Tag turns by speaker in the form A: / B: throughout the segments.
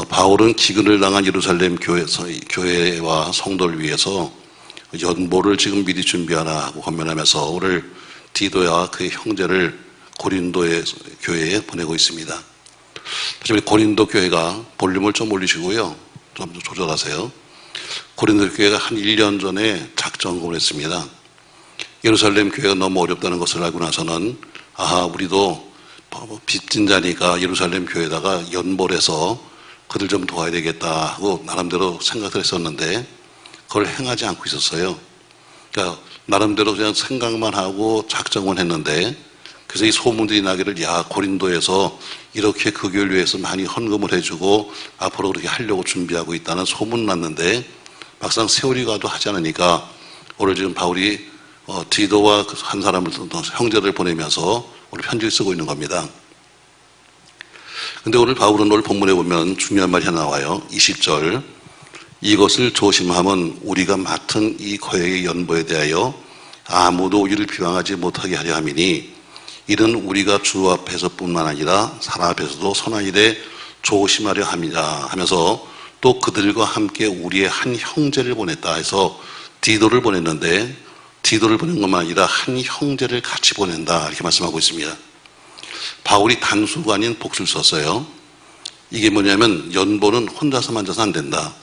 A: 바울은 기근을 당한 예루살렘 교회와 성도를 위해서 연보를 지금 미리 준비하라 하고 권면하면서 오늘 디도와 그의 형제를 고린도의 교회에 보내고 있습니다. 다시 고린도 교회가 볼륨을 좀 올리시고요. 좀 조절하세요. 고린도 교회가 한 1년 전에 작정을 했습니다. 예루살렘 교회가 너무 어렵다는 것을 알고 나서는 우리도 빚진 자니까 예루살렘 교회에다가 연보해서 그들 좀 도와야 되겠다 하고 나름대로 생각을 했었는데 그걸 행하지 않고 있었어요. 그러니까 나름대로 그냥 생각만 하고 작정만 했는데 그래서 이 소문들이 나기를 고린도에서 이렇게 그 교회를 위해서 많이 헌금을 해주고 앞으로 그렇게 하려고 준비하고 있다는 소문 났는데 막상 세월이 가도 하지 않으니까 오늘 지금 바울이 디도와 한 사람을 형제를 보내면서 오늘 편지를 쓰고 있는 겁니다. 근데 오늘 바울은 오늘 본문에 보면 중요한 말이 하나 나와요. 20절. 이것을 조심함은 우리가 맡은 이 거액의 연보에 대하여 아무도 우리를 비방하지 못하게 하려 함이니 이는 우리가 주 앞에서뿐만 아니라 사람 앞에서도 선한 일에 조심하려 함이라 하면서 또 그들과 함께 우리의 한 형제를 보냈다 해서 디도를 보냈는데 디도를 보낸 것만 아니라 한 형제를 같이 보낸다 이렇게 말씀하고 있습니다. 바울이 단수가 아닌 복수를 썼어요. 이게 뭐냐면 연보는 혼자서만 져서 안 된다.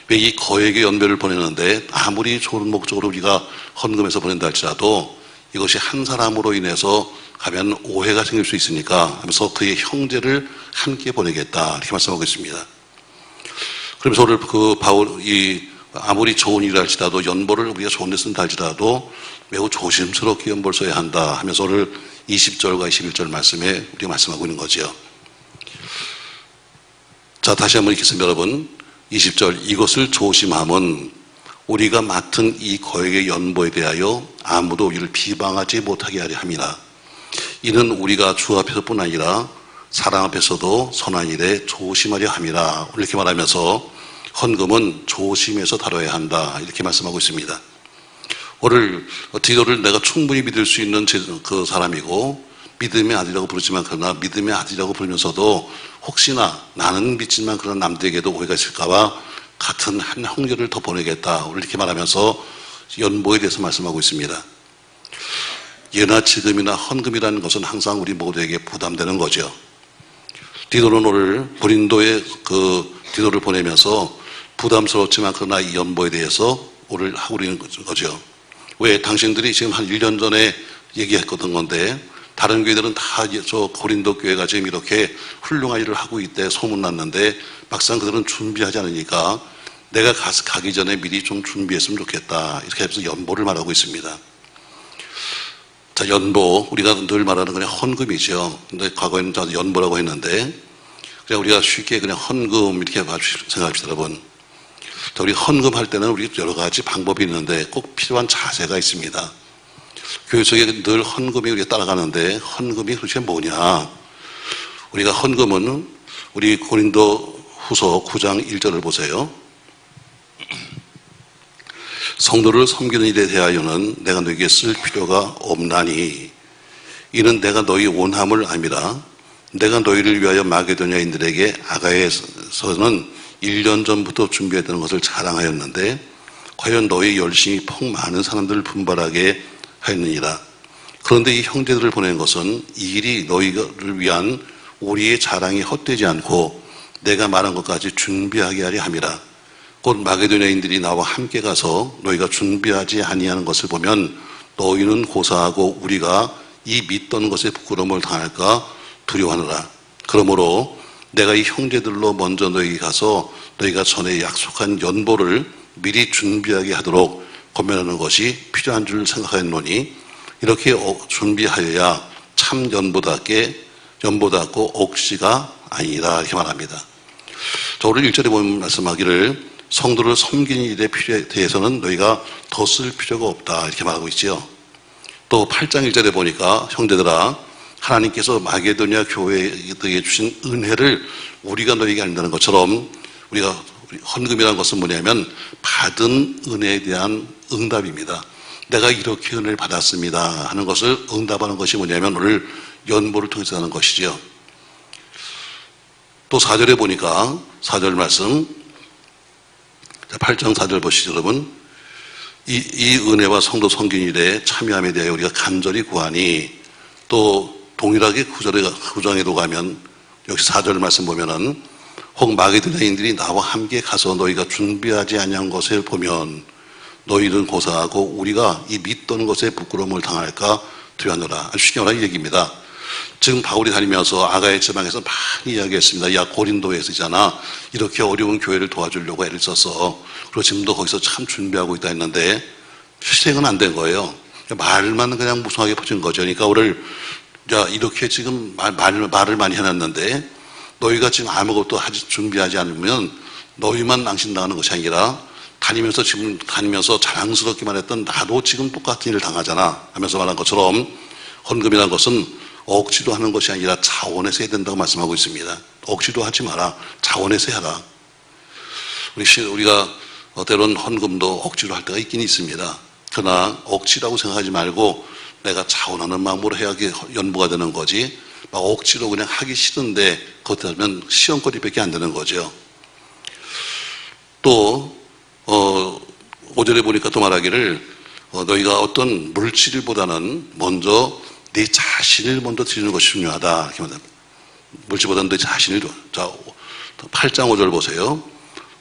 A: 왜 이 거액의 연배를 보내는데 아무리 좋은 목적으로 우리가 헌금해서 보낸다 할지라도 이것이 한 사람으로 인해서 가면 오해가 생길 수 있으니까 하면서 그의 형제를 함께 보내겠다 이렇게 말씀하고 있습니다. 그러면서 오늘 바울이 아무리 좋은 일을 할지라도 연보를 우리가 좋은 데 쓴다 할지라도 매우 조심스럽게 연보를 써야 한다 하면서 오늘 20절과 21절 말씀에 우리가 말씀하고 있는 거죠. 자, 다시 한번 읽겠습니다, 여러분. 20절. 이것을 조심함은 우리가 맡은 이 거액의 연보에 대하여 아무도 우리를 비방하지 못하게 하려 함이라. 이는 우리가 주 앞에서뿐 아니라 사람 앞에서도 선한 일에 조심하려 함이라. 이렇게 말하면서 헌금은 조심해서 다뤄야 한다 이렇게 말씀하고 있습니다. 오늘 디도를 내가 충분히 믿을 수 있는 그 사람이고 믿음의 아들이라고 부르지만 그러나 믿음의 아들이라고 부르면서도 혹시나 나는 믿지만 그런 남들에게도 오해가 있을까봐 같은 한 형제를 더 보내겠다 오늘 이렇게 말하면서 연보에 대해서 말씀하고 있습니다. 예나 지금이나 헌금이라는 것은 항상 우리 모두에게 부담되는 거죠. 디도는 오늘 고린도에 디도를 보내면서 부담스럽지만 그러나 이 연보에 대해서 오늘 하고 있는 거죠. 왜 당신들이 지금 한 1년 전에 얘기했던 건데 다른 교회들은 다 저 고린도 교회가 지금 이렇게 훌륭한 일을 하고 있대 소문났는데 막상 그들은 준비하지 않으니까 내가 가기 전에 미리 좀 준비했으면 좋겠다 이렇게 해서 연보를 말하고 있습니다. 자, 연보 우리가 늘 말하는 그냥 헌금이죠. 근데 과거에는 연보라고 했는데 그냥 우리가 쉽게 그냥 헌금 이렇게 생각합시다, 여러분. 자, 우리 헌금할 때는 우리 여러 가지 방법이 있는데 꼭 필요한 자세가 있습니다. 교회 속에 늘 헌금이 우리가 따라가는데 헌금이 도대체 뭐냐? 우리가 헌금은 우리 고린도 후서 9장 1절을 보세요. 성도를 섬기는 일에 대하여는 내가 너에게 쓸 필요가 없나니 이는 내가 너희 원함을 암이라. 내가 너희를 위하여 마게도냐인들에게 아가야에서는 1년 전부터 준비했던 것을 자랑하였는데 과연 너희 열심히 폭 많은 사람들을 분발하게 하였느니라. 그런데 이 형제들을 보낸 것은 이 일이 너희를 위한 우리의 자랑이 헛되지 않고 내가 말한 것까지 준비하게 하려 함이라. 곧 마게도냐인들이 나와 함께 가서 너희가 준비하지 아니하는 것을 보면 너희는 고사하고 우리가 이 믿던 것에 부끄러움을 당할까 두려워하느라. 그러므로 내가 이 형제들로 먼저 너희에게 가서 너희가 전에 약속한 연보를 미리 준비하게 하도록 권면하는 것이 필요한 줄 생각하였노니 이렇게 준비하여야 참 연보답고 옥시가 아니라 이렇게 말합니다. 자, 오늘 1절에 보면 말씀하기를 성도를 섬기는 일에 대해서는 너희가 더 쓸 필요가 없다 이렇게 말하고 있지요. 또 8장 1절에 보니까 형제들아 하나님께서 마게도냐 교회에 주신 은혜를 우리가 너희에게 알린다는 것처럼 우리가 헌금이라는 것은 뭐냐면 받은 은혜에 대한 응답입니다. 내가 이렇게 은혜를 받았습니다 하는 것을 응답하는 것이 뭐냐면 오늘 연보를 통해서 하는 것이죠. 또 4절에 보니까 4절 말씀 8장 4절 보시죠 여러분. 이 은혜와 성도 성gin일에 참여함에 대하여 우리가 간절히 구하니, 또 동일하게 9장에도 가면 역시 4절 말씀 보면은 혹 마게도냐인들이 나와 함께 가서 너희가 준비하지 아니한 것을 보면 너희는 고사하고 우리가 이 믿던 것에 부끄러움을 당할까 두려워하노라. 아주 중요한 얘기입니다. 지금 바울이 다니면서 아가야 지방에서 많이 이야기했습니다. 야, 고린도에서잖아, 이렇게 어려운 교회를 도와주려고 애를 써서, 그리고 지금도 거기서 참 준비하고 있다 했는데 실행은 안 된 거예요. 말만 그냥 무성하게 퍼진 거죠. 그러니까 오늘 야, 이렇게 지금 말을 많이 해놨는데 너희가 지금 아무것도 준비하지 않으면 너희만 낭신당하는 것이 아니라 지금 다니면서 자랑스럽기만 했던 나도 지금 똑같은 일을 당하잖아 하면서 말한 것처럼, 헌금이라는 것은 억지로 하는 것이 아니라 자원해서 해야 된다고 말씀하고 있습니다. 억지로 하지 마라. 자원해서 해라. 우리가 때로는 헌금도 억지로 할 때가 있긴 있습니다. 그러나 억지라고 생각하지 말고 내가 자원하는 마음으로 해야 연보가 되는 거지, 막 억지로 그냥 하기 싫은데 그것 하면 시험거리밖에 안 되는 거죠. 또 5절에 보니까 또 말하기를 너희가 어떤 물질보다는 먼저 네 자신을 먼저 드리는 것이 중요하다. 물질보다는 네 자신을. 자, 8장 5절 보세요.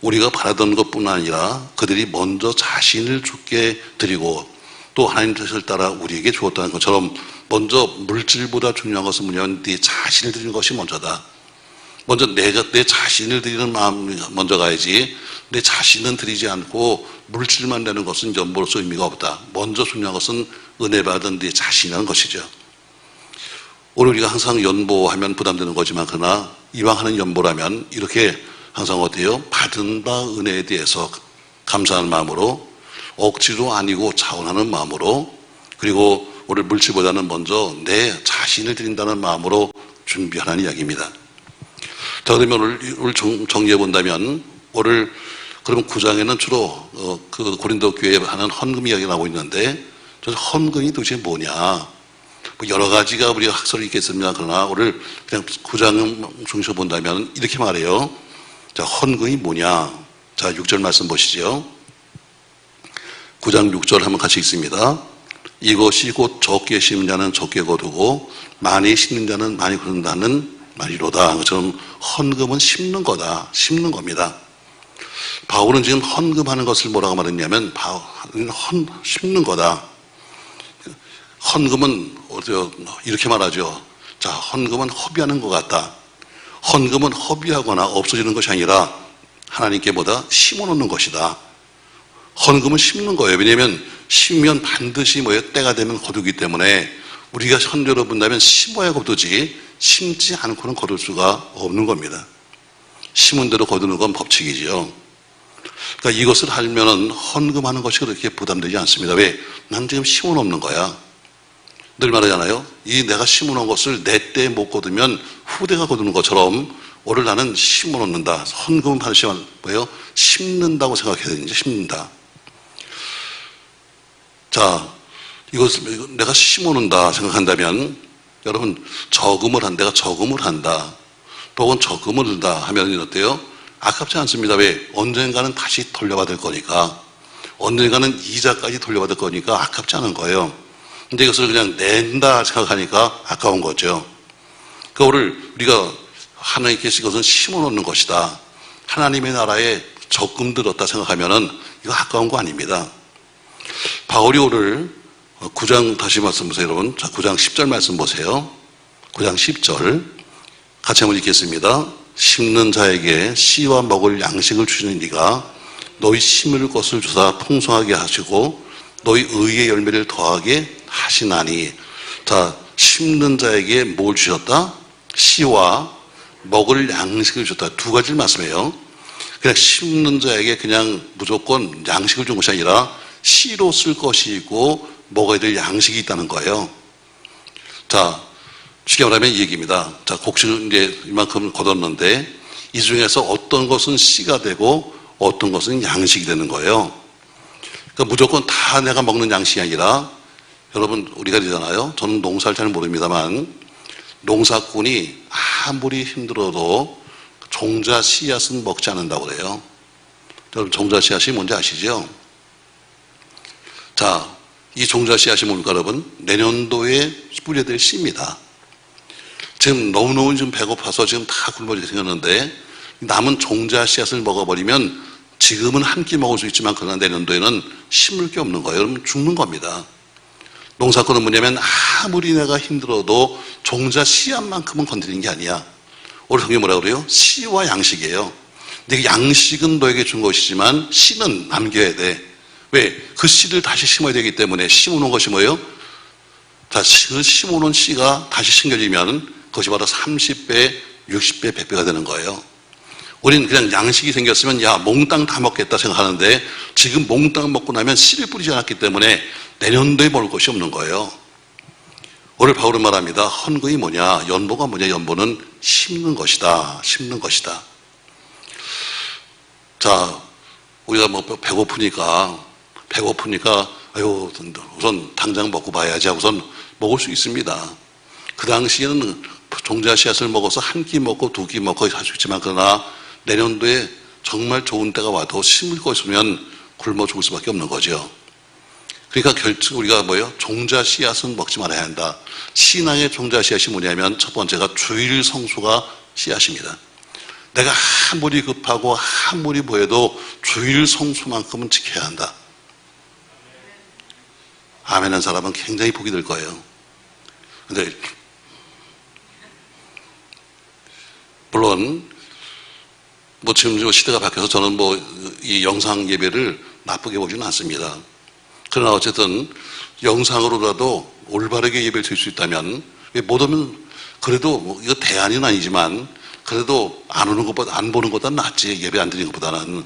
A: 우리가 바라던 것뿐 아니라 그들이 먼저 자신을 주께 드리고 또 하나님 뜻을 따라 우리에게 주었다는 것처럼, 먼저 물질보다 중요한 것은 뭐냐면 네 자신을 드리는 것이 먼저다. 먼저 내 자신을 드리는 마음이 먼저 가야지, 내 자신은 드리지 않고 물질만 내는 것은 연보로서 의미가 없다. 먼저 중요한 것은 은혜 받은 네 자신이라는 것이죠. 오늘 우리가 항상 연보하면 부담되는 거지만, 그러나 이왕 하는 연보라면 이렇게 항상 어때요? 받은 바 은혜에 대해서 감사하는 마음으로, 억지로 아니고 자원하는 마음으로, 그리고 오늘 물질보다는 먼저 내 자신을 드린다는 마음으로 준비하라는 이야기입니다. 자, 그러면 오늘 정리해 본다면, 오늘 그러면 9장에는 주로 그 고린도 교회에 하는 헌금 이야기가 나오고 있는데, 헌금이 도대체 뭐냐? 여러 가지가 우리가 학설이 있겠습니다. 그러나 오늘 그냥 9장 중심으로 본다면 이렇게 말해요. 자, 헌금이 뭐냐? 자, 6절 말씀 보시죠. 9장 6절 한번 같이 읽습니다. 이것이 곧 적게 심는 자는 적게 거두고 많이 심는 자는 많이 거둔다는 말이로다. 그처럼 헌금은 심는 거다. 심는 겁니다. 바울은 지금 헌금하는 것을 뭐라고 말했냐면 심는 거다. 헌금은 이렇게 말하죠. 자, 헌금은 허비하는 것 같다. 헌금은 허비하거나 없어지는 것이 아니라 하나님께 보다 심어놓는 것이다. 헌금은 심는 거예요. 왜냐하면 심으면 반드시 때가 되면 거두기 때문에 우리가 헌료로 본다면 심어야 거두지 심지 않고는 거둘 수가 없는 겁니다. 심은 대로 거두는 건 법칙이지요. 그러니까 이것을 하면은 헌금하는 것이 그렇게 부담되지 않습니다. 왜? 난 지금 심어놓는 거야. 늘 말하잖아요. 이 내가 심어놓은 것을 내 때에 못 거두면 후대가 거두는 것처럼 오늘 나는 심어놓는다. 헌금은 반드시 뭐예요? 심는다고 생각해야 되는지 심는다. 자, 이것을 내가 심어놓는다 생각한다면, 여러분 내가 저금을 한다. 또는 저금을 한다 하면 어때요? 아깝지 않습니다. 왜? 언젠가는 다시 돌려받을 거니까. 언젠가는 이자까지 돌려받을 거니까 아깝지 않은 거예요. 근데 이것을 그냥 낸다 생각하니까 아까운 거죠. 그러니까 오늘 우리가 하나님께 이것은 심어놓는 것이다. 하나님의 나라에 적금 들었다 생각하면은 이거 아까운 거 아닙니다. 바울이 오늘 9장 다시 말씀 보세요, 여러분. 자, 9장 10절 말씀 보세요. 9장 10절 같이 한번 읽겠습니다. 심는 자에게 씨와 먹을 양식을 주시는 이가 너희 심을 것을 주사 풍성하게 하시고 너희 의의 열매를 더하게 하시나니. 자, 심는 자에게 뭘 주셨다? 씨와 먹을 양식을 주셨다. 두 가지를 말씀해요. 그냥 심는 자에게 그냥 무조건 양식을 준 것이 아니라 씨로 쓸 것이 있고 먹어야 될 양식이 있다는 거예요. 자, 쉽게 말하면 이 얘기입니다. 자, 곡식을 이제 이만큼 거뒀는데 이 중에서 어떤 것은 씨가 되고 어떤 것은 양식이 되는 거예요. 그러니까 무조건 다 내가 먹는 양식이 아니라, 여러분 우리가 그러잖아요. 저는 농사를 잘 모릅니다만 농사꾼이 아무리 힘들어도 종자 씨앗은 먹지 않는다고 그래요. 여러분 종자 씨앗이 뭔지 아시죠? 자, 이 종자 씨앗이 뭡니까 여러분? 내년도에 뿌려야 될 씨입니다. 지금 너무너무 지금 배고파서 지금 다 굶어지게 생겼는데 남은 종자 씨앗을 먹어버리면 지금은 한 끼 먹을 수 있지만 그러나 내년도에는 심을 게 없는 거예요. 여러분 죽는 겁니다. 농사꾼은 뭐냐면 아무리 내가 힘들어도 종자 씨앗만큼은 건드리는 게 아니야. 오늘 성경이 뭐라고 그래요? 씨와 양식이에요. 근데 양식은 너에게 준 것이지만 씨는 남겨야 돼. 왜? 그 씨를 다시 심어야 되기 때문에 심어놓은 것이 뭐예요? 다시 그 심어놓은 씨가 다시 심겨지면 그것이 바로 30배, 60배, 100배가 되는 거예요. 우리는 그냥 양식이 생겼으면 야 몽땅 다 먹겠다 생각하는데 지금 몽땅 먹고 나면 씨를 뿌리지 않았기 때문에 내년도에 먹을 것이 없는 거예요. 오늘 바울은 말합니다. 헌금이 뭐냐? 연보가 뭐냐? 연보는 심는 것이다. 심는 것이다. 자, 우리가 뭐 배고프니까 아유 우선 당장 먹고 봐야지 하고선 먹을 수 있습니다. 그 당시에는 종자 씨앗을 먹어서 한 끼 먹고 두 끼 먹고 할 수 있지만 그러나 내년도에 정말 좋은 때가 와도 심을 거 있으면 굶어 죽을 수밖에 없는 거죠. 그러니까 우리가 뭐예요? 종자 씨앗은 먹지 말아야 한다. 신앙의 종자 씨앗이 뭐냐면 첫 번째가 주일 성수가 씨앗입니다. 내가 아무리 급하고 아무리 뭐해도 주일 성수만큼은 지켜야 한다. 아멘 한 사람은 굉장히 복이 될 거예요. 근데 물론 뭐 지금 시대가 바뀌어서 저는 뭐 이 영상 예배를 나쁘게 보지는 않습니다. 그러나 어쨌든 영상으로라도 올바르게 예배를 드릴 수 있다면 못 오면 그래도 뭐 이거 대안은 아니지만 그래도 안 오는 것보다 안 보는 것보다 낫지 예배 안 드리는 것보다는.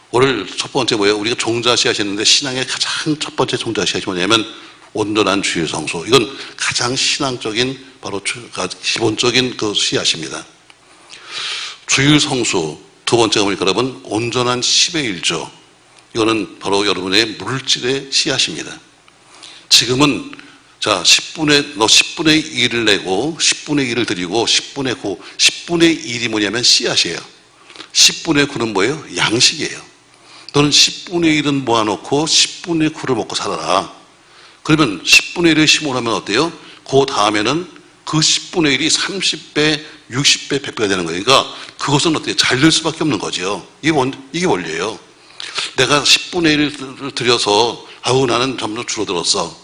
A: 오늘 첫 번째 뭐예요? 우리가 종자 씨앗이 있는데 신앙의 가장 첫 번째 종자 씨앗이 뭐냐면 온전한 주일 성수. 이건 가장 신앙적인 바로 기본적인 그 씨앗입니다. 주일 성수. 두 번째가 뭐니까 여러분 온전한 10의 1조. 이거는 바로 여러분의 물질의 씨앗입니다. 지금은 자 10분의 1을 내고 10분의 1을 드리고 10분의 9, 10분의 1이 뭐냐면 씨앗이에요. 10분의 9는 뭐예요? 양식이에요. 너는 10분의 1은 모아놓고 10분의 9를 먹고 살아라. 그러면 10분의 1을 심어놓으면 어때요? 그 다음에는 그 10분의 1이 30배, 60배, 100배가 되는 거예요. 그러니까 그것은 어때요? 잘 될 수밖에 없는 거죠. 이게 원리예요. 내가 10분의 1을 들여서 아우 나는 점점 줄어들었어.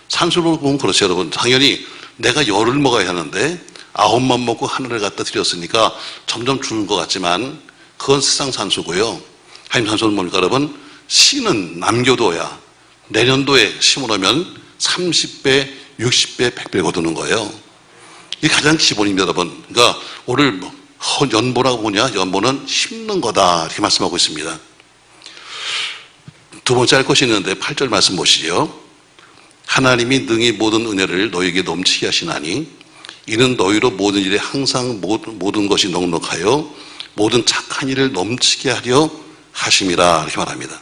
A: 산술로 보면 그렇죠 여러분. 당연히 내가 열을 먹어야 하는데 9만 먹고 하늘을 갖다 드렸으니까 점점 줄는 것 같지만 그건 세상 산수고요. 하나님 산수는 뭡니까 여러분? 씨는 남겨둬야 내년도에 심어놓으면 30배, 60배, 100배 거두는 거예요. 이게 가장 기본입니다 여러분. 그러니까 오늘 연보라고 보냐? 연보는 심는 거다 이렇게 말씀하고 있습니다. 두 번째 할 것이 있는데 8절 말씀 보시죠. 하나님이 능히 모든 은혜를 너에게 넘치게 하시나니 이는 너희로 모든 일에 항상 모든 것이 넉넉하여 모든 착한 일을 넘치게 하려 하심이라 이렇게 말합니다.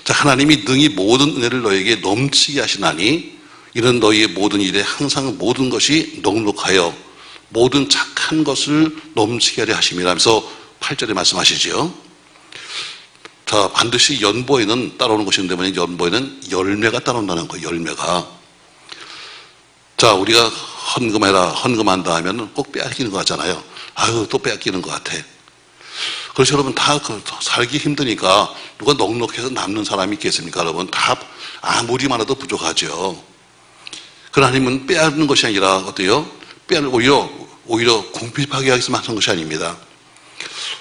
A: 자, 하나님이 능히 모든 은혜를 너에게 넘치게 하시나니 이는 너희의 모든 일에 항상 모든 것이 넉넉하여 모든 착한 것을 넘치게 하려 하심이라 하면서 8절에 말씀하시죠. 자, 반드시 연보에는 따라오는 것이 있는데 뭐냐? 연보에는 열매가 따라온다는 거예요. 열매가. 자, 우리가 헌금해라, 헌금한다 하면 꼭 빼앗기는 것 같잖아요. 아유, 또 빼앗기는 것 같아. 그래서 여러분 다 살기 힘드니까 누가 넉넉해서 남는 사람이 있겠습니까? 여러분 다 아무리 많아도 부족하죠. 그러나 하나님은 빼앗는 것이 아니라 어때요? 오히려 궁핍하게 하기 위해서 하는 것이 아닙니다.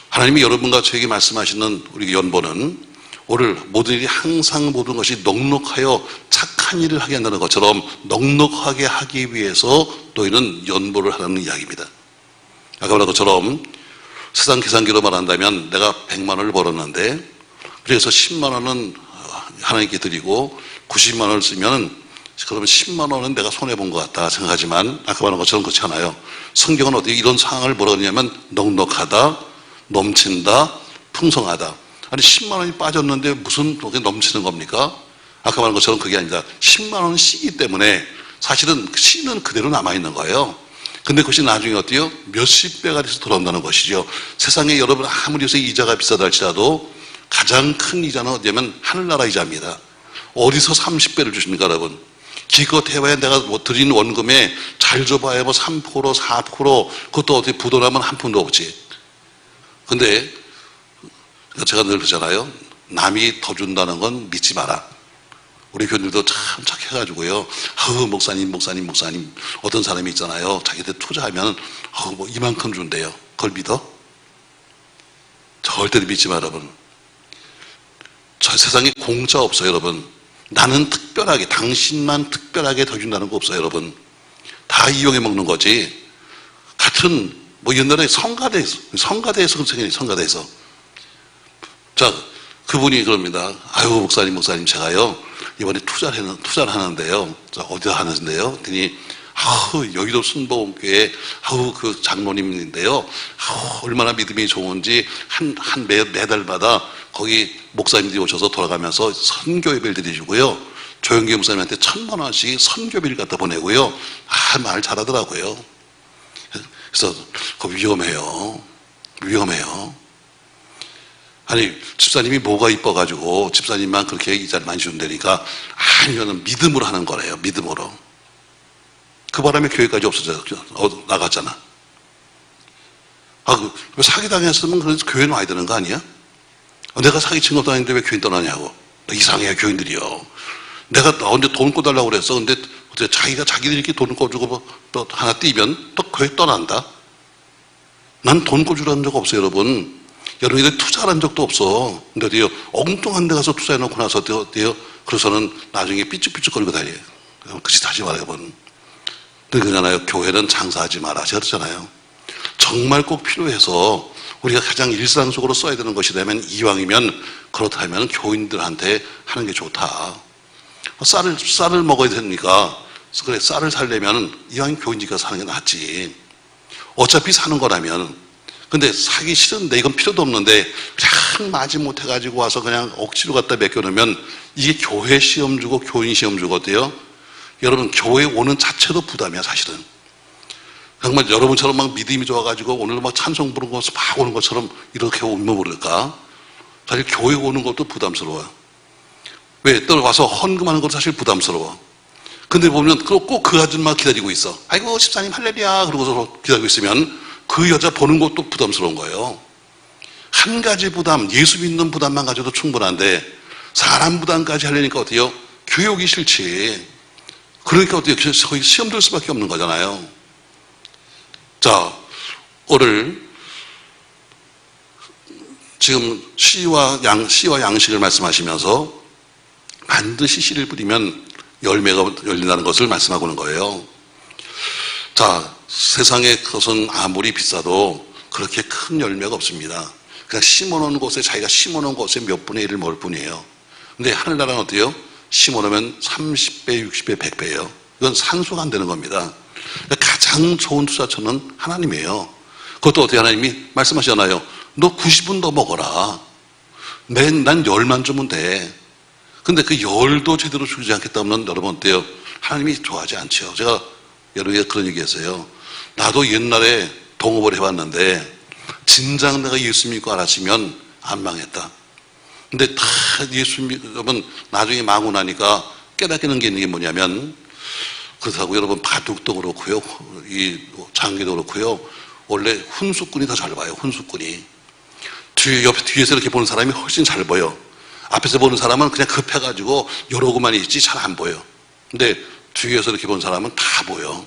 A: 하나님이 여러분과 저에게 말씀하시는 우리 연보는 오늘 모든 일이 항상 모든 것이 넉넉하여 착한 일을 하게 한다는 것처럼 넉넉하게 하기 위해서 너희는 연보를 하라는 이야기입니다. 아까 말한 것처럼 세상 계산기로 말한다면 내가 100만 원을 벌었는데 그래서 10만 원은 하나님께 드리고 90만 원을 쓰면 그러면 10만 원은 내가 손해본 것 같다 생각하지만 아까 말한 것처럼 그렇지 않아요. 성경은 어떻게 이런 상황을 뭐라고 하냐면 넉넉하다, 넘친다, 풍성하다. 아니 10만 원이 빠졌는데 무슨 그게 넘치는 겁니까? 아까 말한 것처럼 그게 아니다. 10만 원은 씨이기 때문에 사실은 씨는 그대로 남아있는 거예요. 근데 그것이 나중에 어때요? 몇십 배가 돼서 돌아온다는 것이죠. 세상에 여러분 아무리 요새 이자가 비싸다 할지라도 가장 큰 이자는 어디냐면 하늘나라 이자입니다. 어디서 30배를 주십니까, 여러분? 기껏 해봐야 내가 뭐 드린 원금에 잘 줘봐야 뭐 3%, 4%, 그것도 어떻게 부도나면 한 푼도 없지. 근데 제가 늘 그러잖아요. 남이 더 준다는 건 믿지 마라. 우리 교인들도 참 착해가지고요. 목사님. 어떤 사람이 있잖아요. 자기들 투자하면, 뭐 이만큼 준대요. 그걸 믿어? 절대로 믿지 마, 여러분. 저 세상에 공짜 없어요, 여러분. 나는 특별하게, 당신만 특별하게 더 준다는 거 없어요, 여러분. 다 이용해 먹는 거지. 같은, 뭐 옛날에 성가대에서 그런 생각이 성가대에서. 자, 그분이 그럽니다. 아유, 목사님, 제가요, 이번에 투자를 하는데요. 자, 어디다 하는데요? 그랬더니, 여의도 순복음교회, 그 장로님인데요. 얼마나 믿음이 좋은지, 매달마다 거기 목사님들이 오셔서 돌아가면서 선교예배를 드리시고요. 조영기 목사님한테 1,000,000원씩 선교비를 갖다 보내고요. 말 잘하더라고요. 그래서, 그거 위험해요. 아니, 집사님이 뭐가 이뻐가지고 집사님만 그렇게 이자를 많이 준다니까. 이거는 믿음으로 하는 거래요. 믿음으로. 그 바람에 교회까지 없어져 나갔잖아. 사기당했으면 그래서 교회는 와야 되는 거 아니야? 내가 사기친 것도 아닌데 왜 교인 떠나냐고. 이상해요, 교인들이요. 내가 언제 돈 꿔달라고 그랬어. 근데 자기들이 이렇게 돈 꿔주고 또 하나 띄면 또 교회 떠난다. 난 돈 꿔주라는 적 없어요, 여러분. 여러분들 투자한 적도 없어. 근데 어때요? 엉뚱한 데 가서 투자해놓고 나서 어때요? 그래서는 나중에 삐죽삐죽거리고 다녀요. 그 짓 하지 마라, 여러분. 그러잖아요. 교회는 장사하지 마라. 제가 그러잖아요. 정말 꼭 필요해서 우리가 가장 일상 속으로 써야 되는 것이라면, 이왕이면 그렇다면 교인들한테 하는 게 좋다. 쌀을 먹어야 되니까, 그래, 쌀을 살려면 이왕 교인지가 사는 게 낫지. 어차피 사는 거라면. 근데 사기 싫은데, 이건 필요도 없는데 그냥 마지 못해가지고 와서 그냥 억지로 갖다 맡겨놓으면 이게 교회 시험 주고 교인 시험 주고 어때요? 여러분, 교회 오는 자체도 부담이야, 사실은. 정말 여러분처럼 막 믿음이 좋아가지고 오늘 막 찬송 부르는 것을 막 오는 것처럼 이렇게 오면 모를까? 사실 교회 오는 것도 부담스러워요. 왜? 또 와서 헌금하는 것도 사실 부담스러워. 근데 보면 꼭 그 아줌마 기다리고 있어. 아이고, 집사님 할렐루야 그러고서 기다리고 있으면 그 여자 보는 것도 부담스러운 거예요. 한 가지 부담, 예수 믿는 부담만 가져도 충분한데 사람 부담까지 하려니까 어때요? 교회 오기 싫지. 그러니까 어때요? 거의 시험 들 수밖에 없는 거잖아요. 자, 오늘 지금 씨와 양식을 말씀하시면서 반드시 씨를 뿌리면 열매가 열린다는 것을 말씀하고 있는 거예요. 자, 세상의 것은 아무리 비싸도 그렇게 큰 열매가 없습니다. 그냥 심어놓은 곳에, 자기가 심어놓은 곳에 몇 분의 1을 먹을 뿐이에요. 근데 하늘나라는 어때요? 심어놓으면 30배, 60배, 100배예요. 이건 산수가 안 되는 겁니다. 가장 좋은 투자처는 하나님이에요. 그것도 어떻게 하나님이 말씀하시잖아요. 너 90은 더 먹어라. 난 10만 주면 돼. 근데 그 10도 제대로 주지 않겠다면 여러분 어때요? 하나님이 좋아하지 않죠. 제가 여러분에게 그런 얘기 했어요. 나도 옛날에 동업을 해봤는데 진작 내가 예수 믿고 알았으면 안 망했다. 근데 다 예수 믿으면 나중에 망하고 나니까 깨닫는 게 있는 게 뭐냐면, 그렇다고 여러분 바둑도 그렇고요, 이 장기도 그렇고요, 원래 훈수꾼이 더 잘 봐요. 훈수꾼이 뒤에서 이렇게 보는 사람이 훨씬 잘 보여. 앞에서 보는 사람은 그냥 급해가지고 이러고만 있지 잘 안 보여. 근데 뒤에서 이렇게 보는 사람은 다 보여.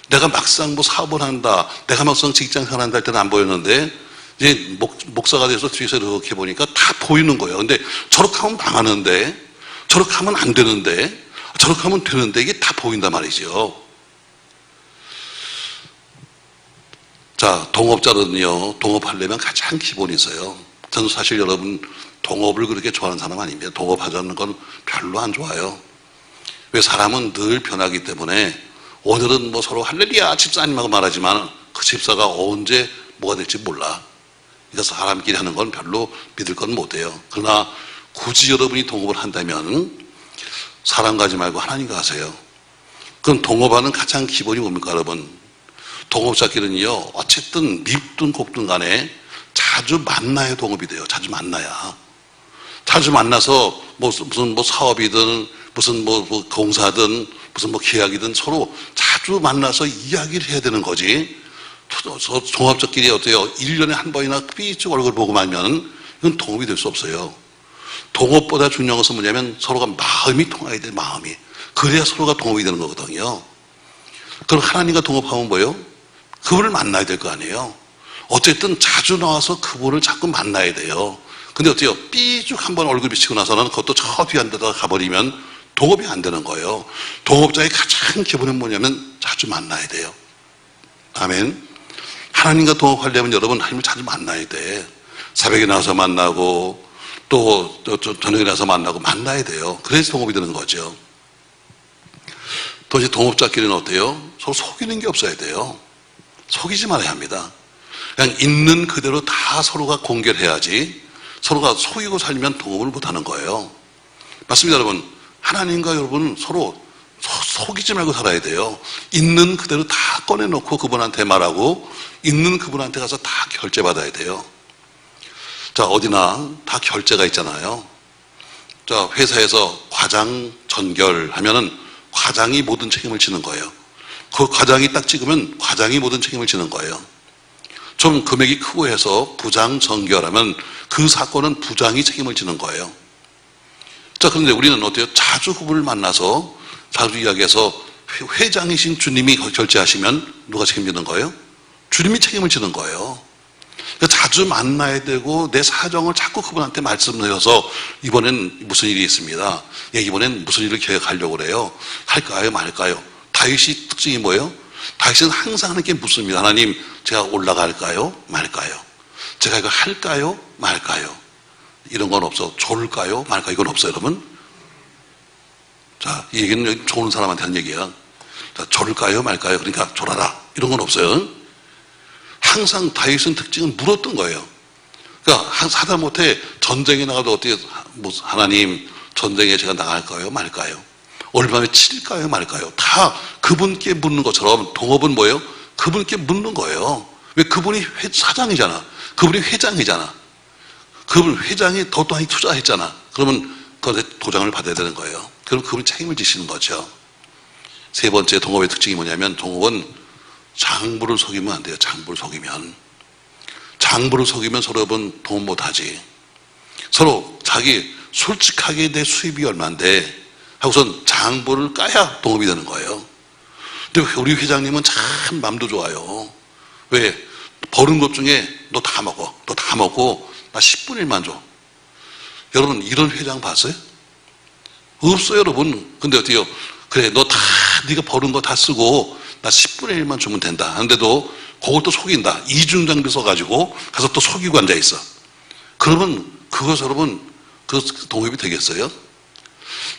A: 내가 막상 뭐 사업을 한다, 내가 막상 직장생활 한다 할 때는 안 보였는데 이제 목사가 돼서 뒤에서 이렇게 보니까 다 보이는 거예요. 근데 저렇게 하면 망하는데, 저렇게 하면 안 되는데, 저렇게 하면 되는데, 이게 다 보인단 말이죠. 자, 동업자는요, 동업하려면 가장 기본이 있어요. 저는 사실 여러분 동업을 그렇게 좋아하는 사람 아닙니다. 동업하자는 건 별로 안 좋아요. 왜? 사람은 늘 변하기 때문에 오늘은 뭐 서로 할렐루야 집사님하고 말하지만 그 집사가 언제 뭐가 될지 몰라. 그래서 사람끼리 하는 건 별로 믿을 건 못해요. 그러나 굳이 여러분이 동업을 한다면 사람 가지 말고 하나님과 하세요. 그럼 동업하는 가장 기본이 뭡니까, 여러분? 동업자끼리는요, 어쨌든 밉든 곱든 간에 자주 만나야 동업이 돼요. 자주 만나야. 자주 만나서 무슨 사업이든 무슨 공사든 무슨 계약이든 서로 자주 만나서 이야기를 해야 되는 거지. 동업자끼리 어때요? 1년에 한 번이나 삐쭉 얼굴 보고 말면 이건 동업이 될 수 없어요. 동업보다 중요한 것은 뭐냐면 서로가 마음이 통해야 돼, 마음이. 그래야 서로가 동업이 되는 거거든요. 그럼 하나님과 동업하면 뭐예요? 그분을 만나야 될 거 아니에요. 어쨌든 자주 나와서 그분을 자꾸 만나야 돼요. 근데 어때요? 삐쭉 한 번 얼굴 비치고 나서는 그것도 저 뒤 한 데다가 가버리면 동업이 안 되는 거예요. 동업자의 가장 기본은 뭐냐면 자주 만나야 돼요. 아멘. 하나님과 동업하려면 여러분 하나님을 자주 만나야 돼. 새벽에 나와서 만나고 또 저녁에 나와서 만나고 만나야 돼요. 그래서 동업이 되는 거죠. 또 이제 동업자끼리는 어때요? 서로 속이는 게 없어야 돼요. 속이지 말아야 합니다. 그냥 있는 그대로 다 서로가 공개를 해야지 서로가 속이고 살면 동업을 못하는 거예요. 맞습니다, 여러분. 하나님과 여러분 서로 속이지 말고 살아야 돼요. 있는 그대로 다 꺼내놓고 그분한테 말하고 있는 그분한테 가서 다 결제받아야 돼요. 자, 어디나 다 결제가 있잖아요. 자, 회사에서 과장 전결하면은 과장이 모든 책임을 지는 거예요. 그 과장이 딱 찍으면 과장이 모든 책임을 지는 거예요. 좀 금액이 크고 해서 부장 전결하면 그 사건은 부장이 책임을 지는 거예요. 자, 그런데 우리는 어때요? 자주 그분을 만나서 자주 이야기해서 회장이신 주님이 결제하시면 누가 책임지는 거예요? 주님이 책임을 지는 거예요. 그러니까 자주 만나야 되고 내 사정을 자꾸 그분한테 말씀드려서 이번엔 무슨 일이 있습니다. 예, 이번엔 무슨 일을 계획하려고 그래요. 할까요? 말까요? 다윗이 특징이 뭐예요? 다윗은 항상 하는 게 묻습니다. 하나님, 제가 올라갈까요? 말까요? 제가 이거 할까요? 말까요? 이런 건 없어. 졸을까요? 말까요? 이건 없어요, 여러분. 자, 이 얘기는 좋은 사람한테 하는 얘기야. 자, 졸을까요? 말까요? 그러니까 졸아라. 이런 건 없어요. 항상 다윗은 특징은 물었던 거예요. 그러니까 하다못해 전쟁에 나가도 어떻게, 하나님, 전쟁에 제가 나갈까요? 말까요? 얼마나 칠까요? 말까요? 다 그분께 묻는 것처럼 동업은 뭐예요? 그분께 묻는 거예요. 왜? 그분이 사장이잖아. 그분이 회장이잖아. 그분 회장이 더 많이 투자했잖아. 그러면 그것에 도장을 받아야 되는 거예요. 그럼 그분이 책임을 지시는 거죠. 세 번째 동업의 특징이 뭐냐면 동업은 장부를 속이면 안 돼요. 장부를 속이면. 장부를 속이면 서로 여러분 동업 못하지. 서로 자기 솔직하게 내 수입이 얼마인데 하고선 장부를 까야 동업이 되는 거예요. 근데 우리 회장님은 참 마음도 좋아요. 왜? 버는 것 중에 너 다 먹어. 너 다 먹고 나 10분의 1만 줘. 여러분 이런 회장 봤어요? 없어요, 여러분. 근데 어때요? 그래, 너 다 네가 버는 거 다 쓰고 나 10분의 1만 주면 된다. 하는데도 그걸 또 속인다. 이중장비 써가지고 가서 또 속이고 앉아있어. 그러면 그것을 여러분 그 동업이 되겠어요?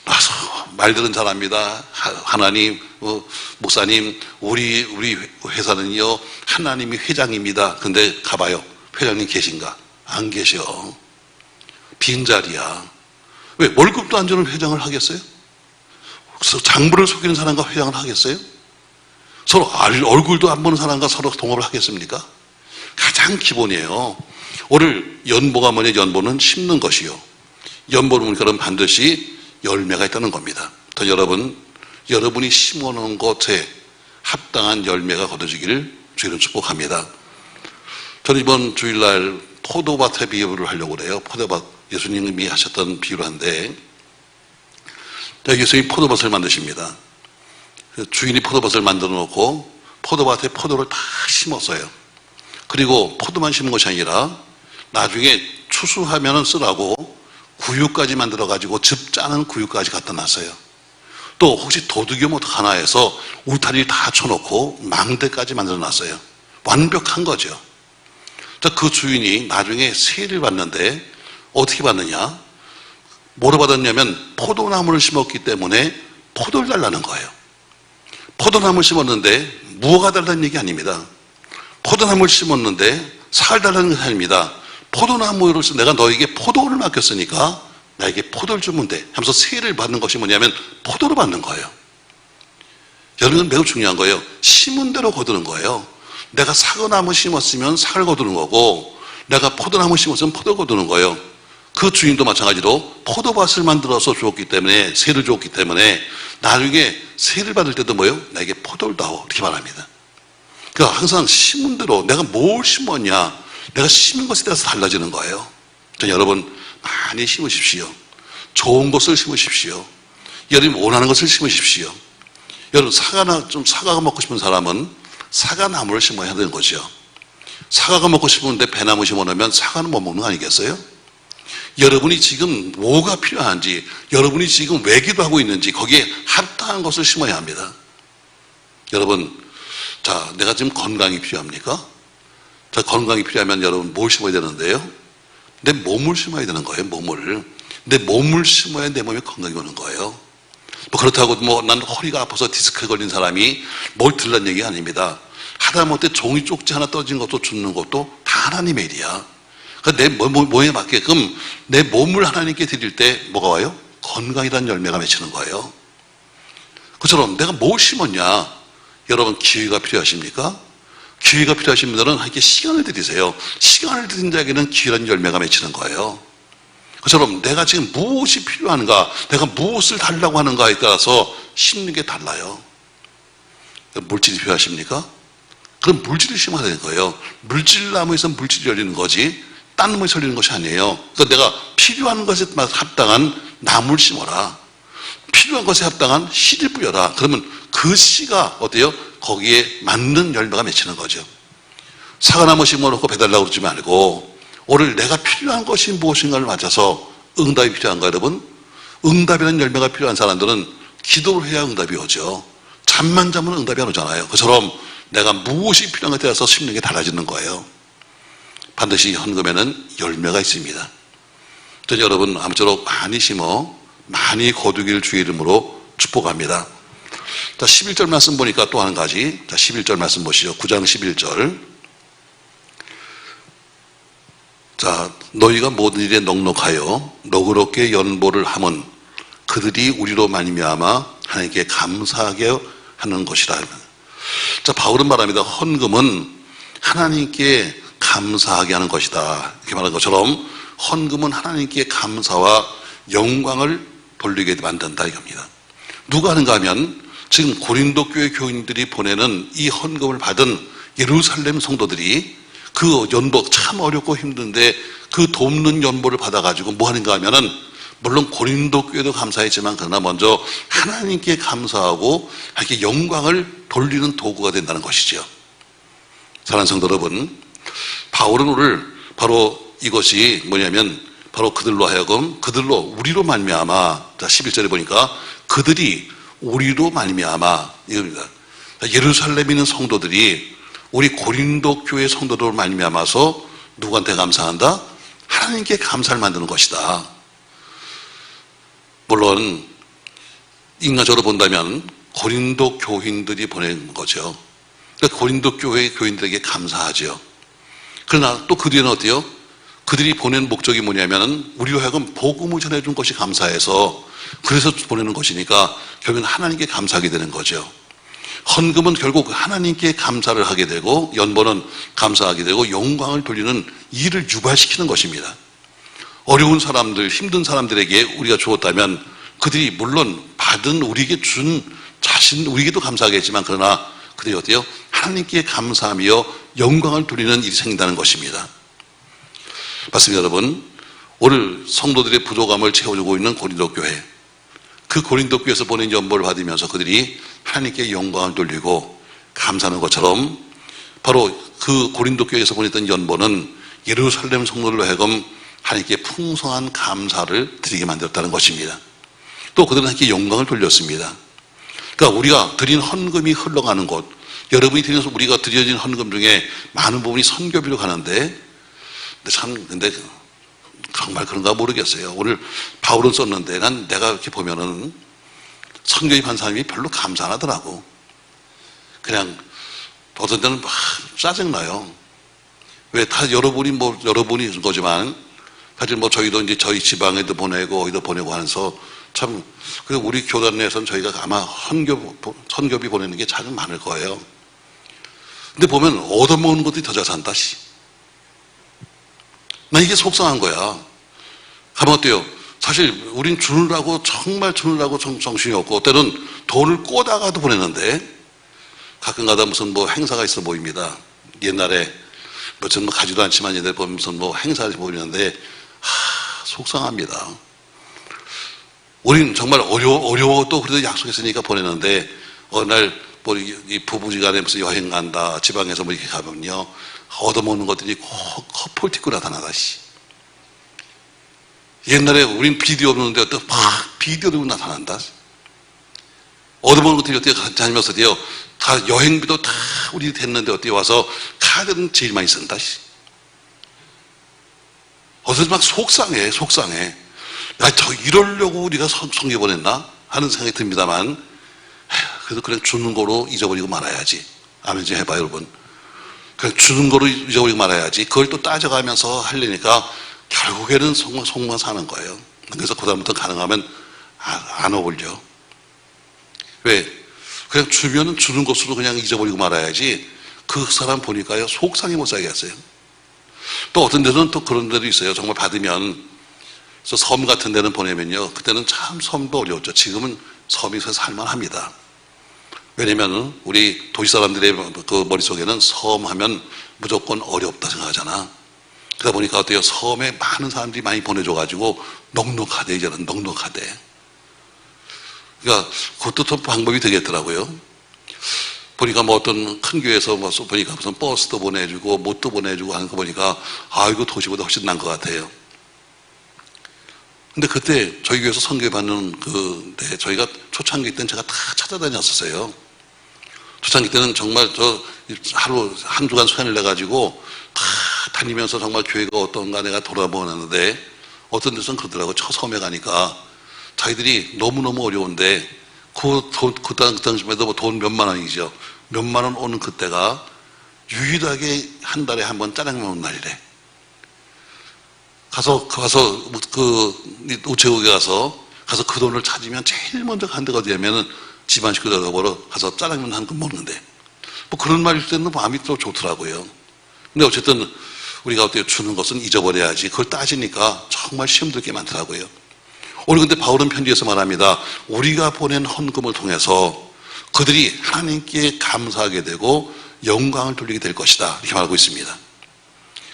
A: 나서 말들은 잘합니다. 하나님, 목사님, 우리 회사는요 하나님이 회장입니다. 근데 가봐요. 회장님 계신가? 안 계셔. 빈자리야. 왜? 월급도 안 주는 회장을 하겠어요? 장부를 속이는 사람과 회장을 하겠어요? 서로 얼굴도 안 보는 사람과 서로 동업을 하겠습니까? 가장 기본이에요. 오늘 연보가 뭐냐? 연보는 심는 것이요. 연보는 그럼 반드시 열매가 있다는 겁니다. 또 여러분이 심어놓은 것에 합당한 열매가 거둬지기를 주의를 축복합니다. 저는 이번 주일날 포도밭의 비유를 하려고 그래요. 포도밭, 예수님이 하셨던 비유를 한데, 예수님이 포도밭을 만드십니다. 주인이 포도밭을 만들어 놓고 포도밭에 포도를 다 심었어요. 그리고 포도만 심은 것이 아니라 나중에 추수하면 쓰라고 구유까지 만들어가지고 즙 짜는 구유까지 갖다 놨어요. 또 혹시 도둑이면 어떡하나 해서 울타리를 다 쳐놓고 망대까지 만들어 놨어요. 완벽한 거죠. 자, 그 주인이 나중에 세를 받는데 어떻게 받느냐? 뭐로 받았냐면 포도나무를 심었기 때문에 포도를 달라는 거예요. 포도나무를 심었는데 무화과 달라는 얘기 아닙니다. 포도나무를 심었는데 살 달라는 것이 아닙니다. 포도나무로서 내가 너에게 포도를 맡겼으니까 나에게 포도를 주면 돼 하면서 세를 받는 것이 뭐냐면 포도를 받는 거예요. 여러분 매우 중요한 거예요. 심은 대로 거두는 거예요. 내가 사과나무 심었으면 사과를 거두는 거고, 내가 포도나무 심었으면 포도를 거두는 거예요. 그 주인도 마찬가지로 포도밭을 만들어서 주었기 때문에, 세를 주었기 때문에 나중에 세를 받을 때도 뭐예요? 나에게 포도를 다오, 이렇게 말합니다. 그러니까 항상 심은 대로 내가 뭘 심었냐, 내가 심은 것에 따라서 달라지는 거예요. 여러분 많이 심으십시오. 좋은 것을 심으십시오. 여러분이 원하는 것을 심으십시오. 여러분 사과가 먹고 싶은 사람은 사과나무를 심어야 되는 거죠. 사과가 먹고 싶은데 배나무 심어놓으면 사과는 못 먹는 거 아니겠어요? 여러분이 지금 뭐가 필요한지, 여러분이 지금 왜 기도하고 있는지 거기에 합당한 것을 심어야 합니다. 여러분, 자, 내가 지금 건강이 필요합니까? 자, 건강이 필요하면 여러분 뭘 심어야 되는데요? 내 몸을 심어야 되는 거예요. 내 몸을 심어야 내 몸이 건강이 오는 거예요. 뭐 그렇다고 난 허리가 아파서 디스크 걸린 사람이 뭘 들란 얘기 아닙니다. 하다못해 종이 쪽지 하나 떨어진 것도 죽는 것도 다 하나님의 일이야. 그러니까 내 몸에 맞게끔 내 몸을 하나님께 드릴 때 뭐가 와요? 건강이라는 열매가 맺히는 거예요. 그처럼 내가 뭘 심었냐? 여러분 기회가 필요하십니까? 기회가 하신 분들은 하나님께 시간을 드리세요. 시간을 드린 자에게는 기회라는 열매가 맺히는 거예요. 그처럼 내가 지금 무엇이 필요한가, 내가 무엇을 달라고 하는가에 따라서 심는 게 달라요. 물질이 필요하십니까? 그럼 물질을 심어야 되는 거예요. 물질나무에서 물질이 열리는 거지 딴 나무에 열리는 것이 아니에요. 그러니까 내가 필요한 것에 합당한 나무를 심어라. 필요한 것에 합당한 씨를 뿌려라. 그러면 그 씨가 어때요? 거기에 맞는 열매가 맺히는 거죠. 사과나무 심어놓고 배달라고 그러지 말고 오늘 내가 필요한 것이 무엇인가를 맞아서 응답이 필요한가 여러분? 응답이라는 열매가 필요한 사람들은 기도를 해야 응답이 오죠. 잠만 자면 응답이 안 오잖아요. 그처럼 내가 무엇이 필요한가에 따라서 심는 게 달라지는 거예요. 반드시 헌금에는 열매가 있습니다. 여러분 아무쪼록 많이 심어 많이 거두기를 주의 이름으로 축복합니다. 자, 11절 말씀 보니까 또 한 가지. 자, 11절 말씀 보시죠. 9장 11절. 자, 너희가 모든 일에 넉넉하여 너그럽게 연보를 함은 그들이 우리로 말미암아 하나님께 감사하게 하는 것이라. 자, 바울은 말합니다. 헌금은 하나님께 감사하게 하는 것이다. 이렇게 말한 것처럼 헌금은 하나님께 감사와 영광을 돌리게 만든다 이겁니다. 누가 하는가 하면 지금 고린도 교회 교인들이 보내는 이 헌금을 받은 예루살렘 성도들이 그 연보 참 어렵고 힘든데 그 돕는 연보를 받아가지고 뭐 하는가 하면은 물론 고린도 교회도 감사했지만 그러나 먼저 하나님께 감사하고 하나님께 영광을 돌리는 도구가 된다는 것이죠. 사랑하는 성도 여러분, 바울은 오늘 바로 이것이 뭐냐면 바로 그들로 하여금 그들로 우리로 말미암아, 자 11절에 보니까 그들이 우리로 말미암아 이겁니다. 예루살렘에 있는 성도들이 우리 고린도 교회 성도들 말미암아서 누구한테 감사한다? 하나님께 감사를 만드는 것이다. 물론 인간적으로 본다면 고린도 교인들이 보낸 거죠. 그러니까 고린도 교회 교인들에게 감사하죠. 그러나 또 그 뒤에는 어때요? 그들이 보낸 목적이 뭐냐면 우리로 하여금 복음을 전해준 것이 감사해서 그래서 보내는 것이니까 결국은 하나님께 감사하게 되는 거죠. 헌금은 결국 하나님께 감사를 하게 되고 연보는 감사하게 되고 영광을 돌리는 일을 유발시키는 것입니다. 어려운 사람들, 힘든 사람들에게 우리가 주었다면 그들이 물론 받은 우리에게 준 자신, 우리에게도 감사하겠지만 그러나 그들이 어때요? 하나님께 감사하며 영광을 돌리는 일이 생긴다는 것입니다. 맞습니다, 여러분. 오늘 성도들의 부족함을 채워주고 있는 고린도 교회. 그 고린도 교회에서 보낸 연보를 받으면서 그들이 하나님께 영광을 돌리고 감사하는 것처럼 바로 그 고린도 교회에서 보냈던 연보는 예루살렘 성도들로 하여금 하나님께 풍성한 감사를 드리게 만들었다는 것입니다. 또 그들은 하나님께 영광을 돌렸습니다. 그러니까 우리가 드린 헌금이 흘러가는 곳, 여러분이 드려서 우리가 드려진 헌금 중에 많은 부분이 선교비로 가는데 근데 정말 그런가 모르겠어요. 오늘 바울은 썼는데 난 내가 이렇게 보면은 선교입한 사람이 별로 감사 안 하더라고. 그냥 어떤 때는 막 짜증나요. 왜 다 여러분이 거지만 사실 저희도 이제 저희 지방에도 보내고 어디도 보내고 하면서 참 그리고 우리 교단 내에서는 저희가 아마 선교비 보내는 게 참 많을 거예요. 근데 보면 얻어먹는 것들이 더 잘 산다. 나 이게 속상한 거야. 가면 어때요? 사실 우린 주느라고 정말 주느라고 정신이 없고 때는 돈을 꼬다가도 보내는데 가끔가다 무슨 뭐 행사가 있어 보입니다. 옛날에 뭐전 뭐 가지도 않지만 옛날에 보면 무슨 뭐 행사를 보이는데 속상합니다. 우린 정말 어려워도 그래도 약속했으니까 보내는데 어느 날 뭐 이 부부지간에 무슨 여행 간다 지방에서 뭐 이렇게 가면요 얻어먹는 것들이 커플 틱고 나타나다. 옛날에 우린 비디오 없는데 어떤 막 비디오 들고 나타난다. 얻어먹는 것들이 어떻게 다니면서 어때요? 다 여행비도 다 우리 됐는데 어떻게 와서 카드는 제일 많이 쓴다. 어디서 막 속상해. 야, 저 이러려고 우리가 성경 보냈나? 하는 생각이 듭니다만 그래도 그냥 주는 거로 잊어버리고 말아야지. 아멘 좀 해봐요 여러분. 그냥 주는 거로 잊어버리고 말아야지. 그걸 또 따져가면서 하려니까 결국에는 속만 사는 거예요. 그래서 그다음부터 가능하면 안 어울려. 왜? 그냥 주면은 주는 것으로 그냥 잊어버리고 말아야지. 그 사람 보니까요 속상해 못 살겠어요. 또 어떤 데는 또 그런 데도 있어요. 정말 받으면 섬 같은 데는 보내면요 그때는 참 섬도 어려웠죠. 지금은 섬이 살만합니다. 왜냐면 우리 도시 사람들의 그 머릿속에는 섬 하면 무조건 어렵다 생각하잖아. 그러다 보니까 어때요? 섬에 많은 사람들이 많이 보내줘가지고 넉넉하대. 이제는 넉넉하대. 그러니까 그것도 좀 방법이 되겠더라고요. 보니까 뭐 어떤 큰 교회에서 뭐 보니까 무슨 버스도 보내주고 못도 보내주고 하는 거 보니까 이거 도시보다 훨씬 나은 것 같아요. 근데 그때 저희 교회에서 선교 받는 네, 저희가 초창기 때는 제가 다 찾아다녔었어요. 초창기 때는 정말 저 하루 한 주간 시간을 내가지고 다 다니면서 정말 교회가 어떤가 내가 돌아보는데 어떤 데서는 그러더라고요. 처음에 가니까 자기들이 너무너무 어려운데 그 당시에도 돈 몇만 원이죠. 몇만 원 오는 그때가 유일하게 한 달에 한 번 짜장면 오는 날이래. 가서 그 우체국에 가서 그 돈을 찾으면 제일 먼저 간 데가 어디냐면은 집안 식구들하고 보러 가서 짜장면 한 근 먹는데 뭐 그런 말일 때는 마음이 또 좋더라고요. 근데 어쨌든 우리가 어떻게 주는 것은 잊어버려야지. 그걸 따지니까 정말 시험 들 게 많더라고요. 오늘 근데 바울은 편지에서 말합니다. 우리가 보낸 헌금을 통해서 그들이 하나님께 감사하게 되고 영광을 돌리게 될 것이다. 이렇게 말하고 있습니다.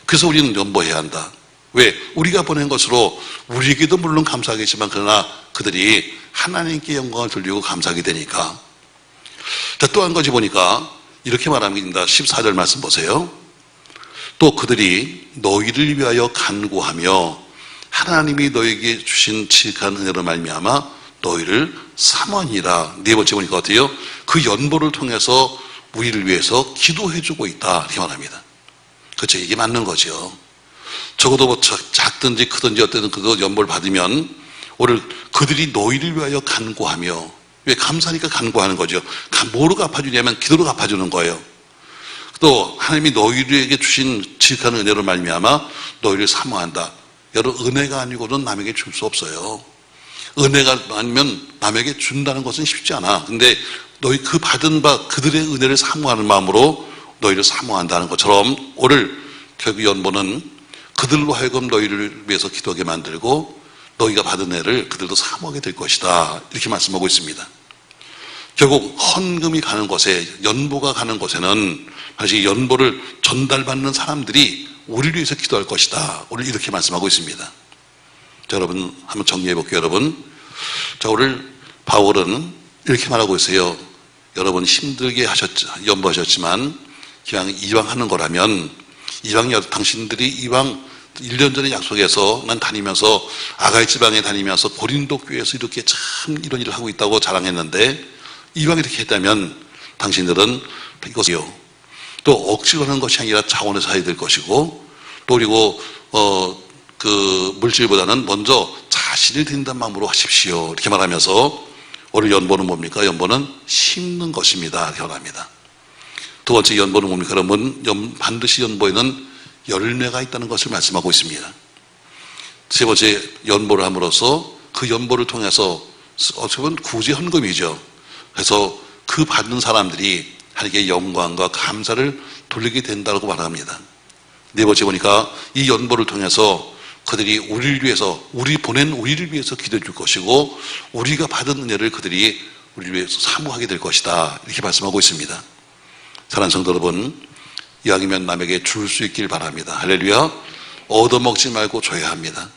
A: 그래서 우리는 연보해야 한다. 왜? 우리가 보낸 것으로 우리에게도 물론 감사하겠지만 그러나 그들이 하나님께 영광을 돌리고 감사하게 되니까. 자, 또 한 가지 보니까 이렇게 말합니다. 14절 말씀 보세요. 또 그들이 너희를 위하여 간구하며 하나님이 너에게 주신 지극한 은혜로 말미암아 너희를 사모하니라. 네 번째 보니까 어때요? 그 연보를 통해서 우리를 위해서 기도해주고 있다. 이렇게 말합니다. 그렇죠. 이게 맞는 거죠. 적어도 뭐 작든지 크든지 어쨌든 그 연보를 받으면 오늘 그들이 너희를 위하여 간구하며 왜 감사하니까 간구하는 거죠. 뭐로 갚아주냐면 기도로 갚아주는 거예요. 또 하나님이 너희에게 주신 지극한 은혜로 말미암아 너희를 사모한다. 여러분 은혜가 아니고는 남에게 줄 수 없어요. 은혜가 아니면 남에게 준다는 것은 쉽지 않아. 근데 너희 그 받은 바 그들의 은혜를 사모하는 마음으로 너희를 사모한다는 것처럼 오늘 결국 연보는 그들로 하여금 너희를 위해서 기도하게 만들고 너희가 받은 은혜를 그들도 사모하게 될 것이다. 이렇게 말씀하고 있습니다. 결국 헌금이 가는 곳에 연보가 가는 곳에는 사실 연보를 전달받는 사람들이 우리를 위해서 기도할 것이다. 오늘 이렇게 말씀하고 있습니다. 자, 여러분 한번 정리해 볼게요. 여러분, 자, 오늘 바울은 이렇게 말하고 있어요. 여러분 힘들게 연보하셨지만 이왕 하는 거라면 당신들이 이왕 1년 전에 약속해서 난 다니면서 아가이 지방에 다니면서 고린도 교회에서 이렇게 참 이런 일을 하고 있다고 자랑했는데 이왕 이렇게 했다면 당신들은 이것이요. 또 억지로 하는 것이 아니라 자원해서 해야 될 것이고 또 그리고 그 물질보다는 먼저 자신을 드린다는 마음으로 하십시오. 이렇게 말하면서 오늘 연보는 뭡니까? 연보는 심는 것입니다. 이렇게 말합니다. 두 번째 연보는 뭡니까? 그러면 반드시 연보에는 열매가 있다는 것을 말씀하고 있습니다. 세 번째 연보를 함으로써 그 연보를 통해서 어떻게 보면 구제 헌금이죠. 그래서 그 받는 사람들이 하나님께 영광과 감사를 돌리게 된다고 말합니다. 네 번째 보니까 이 연보를 통해서 그들이 우리를 위해서, 우리를 위해서 기도해 줄 것이고 우리가 받은 은혜를 그들이 우리를 위해서 사모하게 될 것이다, 이렇게 말씀하고 있습니다. 사랑하는 성도 여러분, 이왕이면 남에게 줄 수 있길 바랍니다. 할렐루야. 얻어먹지 말고 줘야 합니다.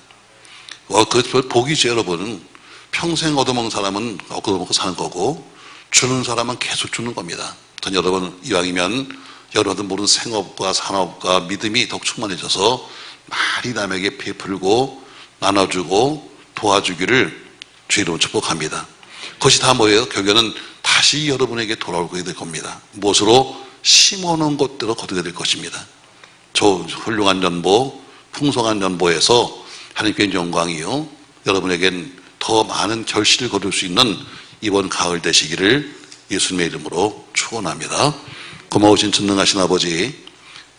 A: 그 복이죠, 여러분. 평생 얻어먹는 사람은 얻어먹고 사는 거고 주는 사람은 계속 주는 겁니다. 전 여러분, 이왕이면 여러분 모르는 생업과 산업과 믿음이 더욱 충만해져서 많이 남에게 베풀고 나눠주고 도와주기를 주의 이름으로 축복합니다. 그것이 다 뭐예요? 결국에는 다시 여러분에게 돌아오게 될 겁니다. 무엇으로? 심어놓은 것대로 거두게 될 것입니다. 좋은 훌륭한 연보, 풍성한 연보에서 하나님께 영광이요, 여러분에겐 더 많은 결실을 거둘 수 있는 이번 가을 되시기를 예수님의 이름으로 축원합니다. 고마우신 전능하신 아버지,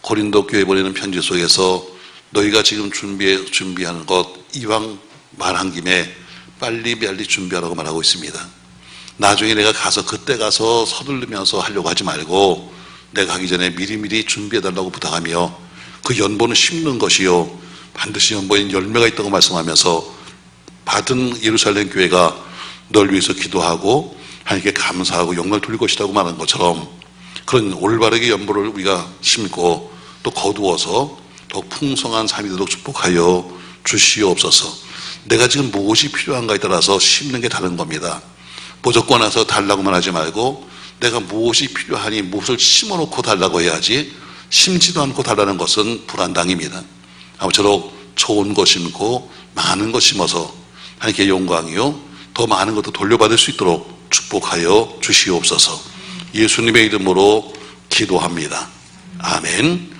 A: 고린도 교회 보내는 편지 속에서 너희가 지금 준비하는 것 이왕 말한 김에 빨리 준비하라고 말하고 있습니다. 나중에 내가 가서 그때 가서 서둘르면서 하려고 하지 말고 내가 하기 전에 미리미리 준비해달라고 부탁하며 그 연보는 심는 것이요 반드시 연보에 열매가 있다고 말씀하면서 받은 예루살렘 교회가 널 위해서 기도하고 하나님께 감사하고 영광을 돌릴 것이라고 말하는 것처럼 그런 올바르게 연보를 우리가 심고 또 거두어서 더 풍성한 삶이 되도록 축복하여 주시옵소서. 내가 지금 무엇이 필요한가에 따라서 심는 게 다른 겁니다. 무조건 와서 달라고만 하지 말고 내가 무엇이 필요하니 무엇을 심어놓고 달라고 해야지, 심지도 않고 달라는 것은 불안당입니다. 아무쪼록 좋은 것 심고 많은 것 심어서 하나님께 영광이요 더 많은 것도 돌려받을 수 있도록 축복하여 주시옵소서. 예수님의 이름으로 기도합니다. 아멘.